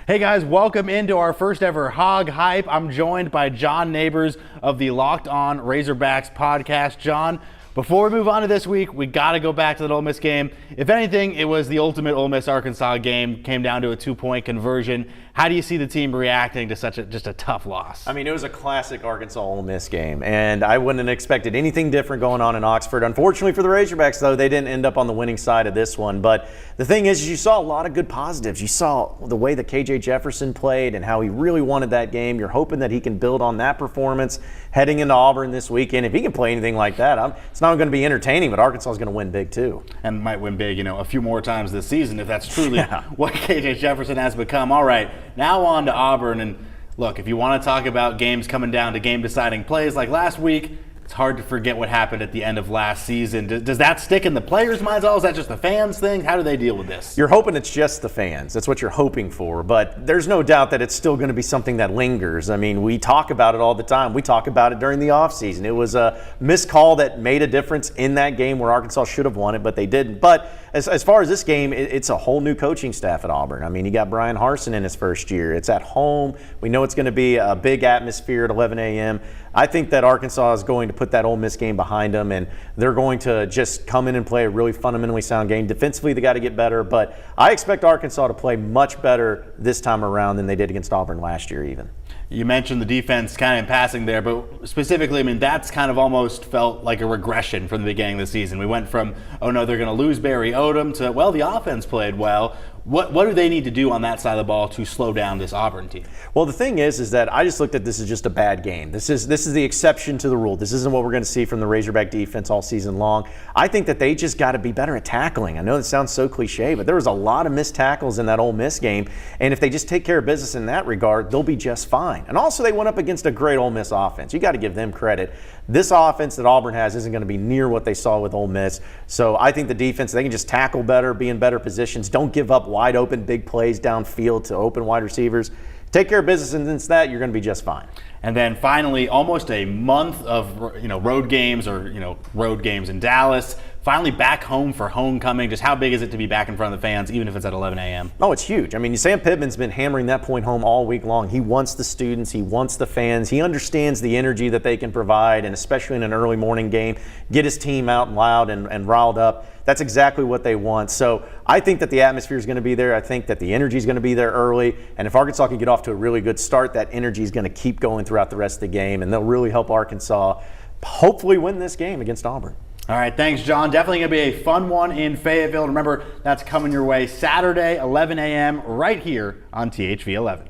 Hey guys, welcome into our first ever HogHype. I'm joined by John Nabors of the Locked On Razorbacks podcast. John, before we move on to this week, we got to go back to that Ole Miss game. If anything, it was the ultimate Ole Miss-Arkansas game. Came down to a 2-point conversion. How do you see the team reacting to such just a tough loss? I mean, it was a classic Arkansas-Ole Miss game, and I wouldn't have expected anything different going on in Oxford. Unfortunately for the Razorbacks, though, they didn't end up on the winning side of this one. But the thing is, you saw a lot of good positives. You saw the way that KJ Jefferson played and how he really wanted that game. You're hoping that he can build on that performance heading into Auburn this weekend. If he can play anything like that, it's not going to be entertaining, but Arkansas is going to win big too. And might win big, a few more times this season if that's truly what KJ Jefferson has become. All right, now on to Auburn. And look, if you want to talk about games coming down to game-deciding plays like last week, it's hard to forget what happened at the end of last season. Does that stick in the players' minds? Is that just the fans' thing? How do they deal with this? You're hoping it's just the fans. That's what you're hoping for. But there's no doubt that it's still going to be something that lingers. I mean, we talk about it all the time. We talk about it during the offseason. It was a missed call that made a difference in that game where Arkansas should have won it, but they didn't. But as far as this game, it's a whole new coaching staff at Auburn. I mean, you got Brian Harsin in his first year. It's at home. We know it's going to be a big atmosphere at 11 a.m. I think that Arkansas is going to put that Ole Miss game behind them, and they're going to just come in and play a really fundamentally sound game. Defensively, they got to get better, but I expect Arkansas to play much better this time around than they did against Auburn last year even. You mentioned the defense kind of in passing there, but specifically, I mean, that's kind of almost felt like a regression from the beginning of the season. We went from, oh no, they're going to lose Barry Odom to, well, the offense played well. What do they need to do on that side of the ball to slow down this Auburn team? Well, the thing is that I just looked at this as just a bad game. This is the exception to the rule. This isn't what we're going to see from the Razorback defense all season long. I think that they just got to be better at tackling. I know it sounds so cliche, but there was a lot of missed tackles in that Ole Miss game, and if they just take care of business in that regard, they'll be just fine. And also, they went up against a great Ole Miss offense. You got to give them credit. This offense that Auburn has isn't going to be near what they saw with Ole Miss. So I think the defense, they can just tackle better, be in better positions. Don't give up wide open big plays downfield to open wide receivers. Take care of business, and since that, you're going to be just fine. And then finally, almost a month of road games or road games in Dallas. Finally back home for homecoming. Just how big is it to be back in front of the fans, even if it's at 11 a.m.? Oh, it's huge. I mean, Sam Pittman's been hammering that point home all week long. He wants the students. He wants the fans. He understands the energy that they can provide, and especially in an early morning game, get his team out and loud and riled up. That's exactly what they want. So I think that the atmosphere is going to be there. I think that the energy is going to be there early. And if Arkansas can get off to a really good start, that energy is going to keep going throughout the rest of the game, and they'll really help Arkansas hopefully win this game against Auburn. All right, thanks, John. Definitely going to be a fun one in Fayetteville. Remember, that's coming your way Saturday, 11 a.m. right here on THV 11.